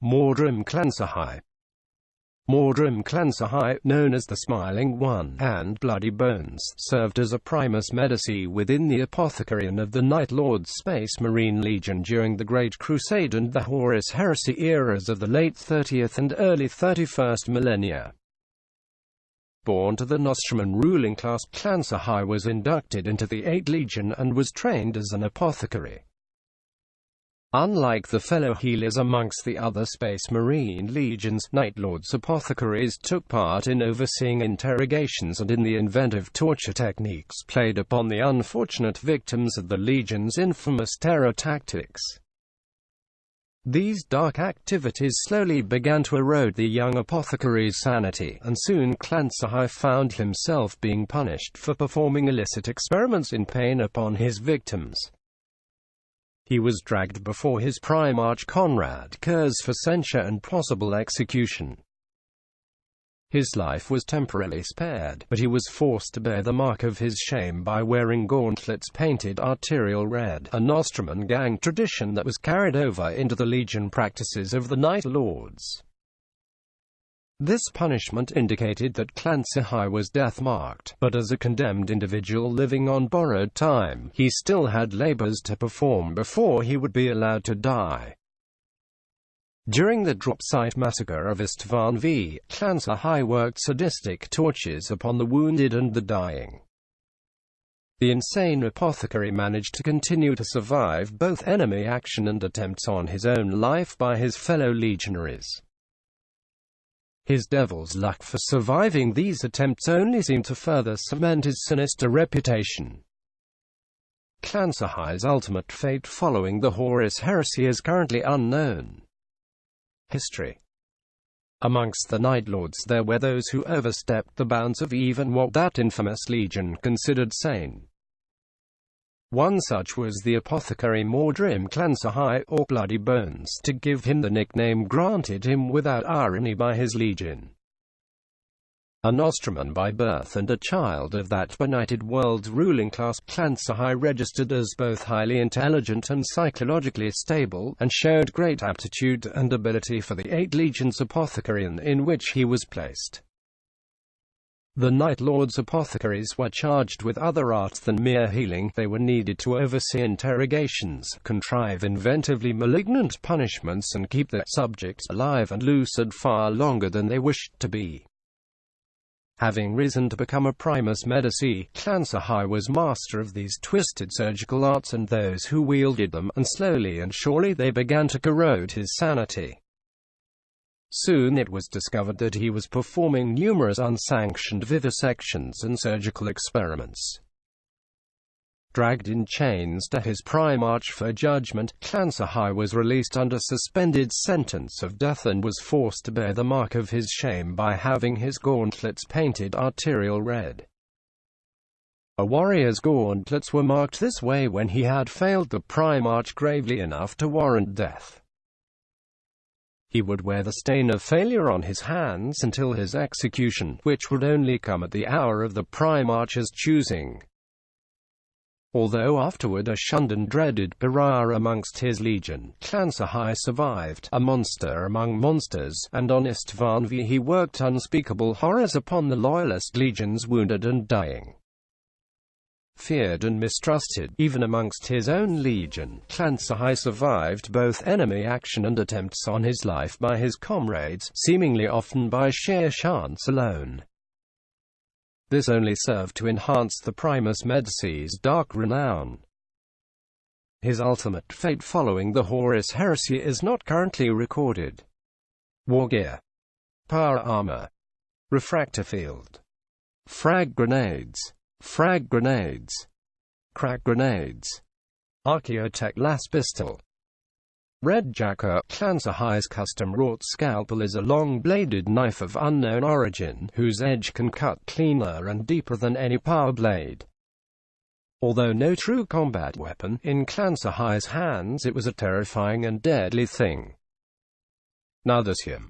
Mawdrym Llansahai. Mawdrym Llansahai, known as the Smiling One and Bloody Bones, served as a Primus Medicae within the Apothecarion of the Night Lord's Space Marine Legion during the Great Crusade and the Horus Heresy eras of the late 30th and early 31st millennia. Born to the Nostraman ruling class, Llansahai was inducted into the VIII Legion and was trained as an apothecary. Unlike the fellow healers amongst the other Space Marine legions, Night Lords Apothecaries took part in overseeing interrogations and in the inventive torture techniques played upon the unfortunate victims of the Legion's infamous terror tactics. These dark activities slowly began to erode the young apothecary's sanity, and soon Llansahai found himself being punished for performing illicit experiments in pain upon his victims. He was dragged before his Primarch Konrad Curze for censure and possible execution. His life was temporarily spared, but he was forced to bear the mark of his shame by wearing gauntlets painted arterial red, a Nostraman gang tradition that was carried over into the Legion practices of the Night Lords. This punishment indicated that Llansahai was death-marked, but as a condemned individual living on borrowed time, he still had labors to perform before he would be allowed to die. During the drop site massacre of Istvaan v. Llansahai worked sadistic tortures upon the wounded and the dying. The insane apothecary managed to continue to survive both enemy action and attempts on his own life by his fellow legionaries. His devil's luck for surviving these attempts only seemed to further cement his sinister reputation. Llansahai's ultimate fate following the Horus Heresy is currently unknown. History. Amongst the Night Lords there were those who overstepped the bounds of even what that infamous legion considered sane. One such was the apothecary Mawdrym Llansahai, or Bloody Bones, to give him the nickname granted him without irony by his legion. A Nostraman by birth and a child of that benighted world's ruling class, Llansahai registered as both highly intelligent and psychologically stable, and showed great aptitude and ability for the VIII Legion's Apothecarion in which he was placed. The Night Lords Apothecaries were charged with other arts than mere healing. They were needed to oversee interrogations, contrive inventively malignant punishments, and keep their subjects alive and lucid far longer than they wished to be. Having risen to become a Primus Medicae, Llansahai was master of these twisted surgical arts and those who wielded them, and slowly and surely they began to corrode his sanity. Soon it was discovered that he was performing numerous unsanctioned vivisections and surgical experiments. Dragged in chains to his Primarch for judgment, Llansahai was released under suspended sentence of death and was forced to bear the mark of his shame by having his gauntlets painted arterial red. A warrior's gauntlets were marked this way when he had failed the Primarch gravely enough to warrant death. He would wear the stain of failure on his hands until his execution, which would only come at the hour of the Primarch's choosing. Although afterward a shunned and dreaded pariah amongst his legion, Llansahai survived, a monster among monsters, and on Istvaan V he worked unspeakable horrors upon the loyalist legion's wounded and dying. Feared and mistrusted, even amongst his own legion, Llansahai survived both enemy action and attempts on his life by his comrades, seemingly often by sheer chance alone. This only served to enhance the Primus Medicae's dark renown. His ultimate fate following the Horus Heresy is not currently recorded. War gear, power armor, refractor field, frag grenades, crack grenades, archaeotech las pistol. Red Jacker. Llansahai's custom-wrought scalpel is a long-bladed knife of unknown origin, whose edge can cut cleaner and deeper than any power blade. Although no true combat weapon, in Llansahai's hands it was a terrifying and deadly thing. Now there's him.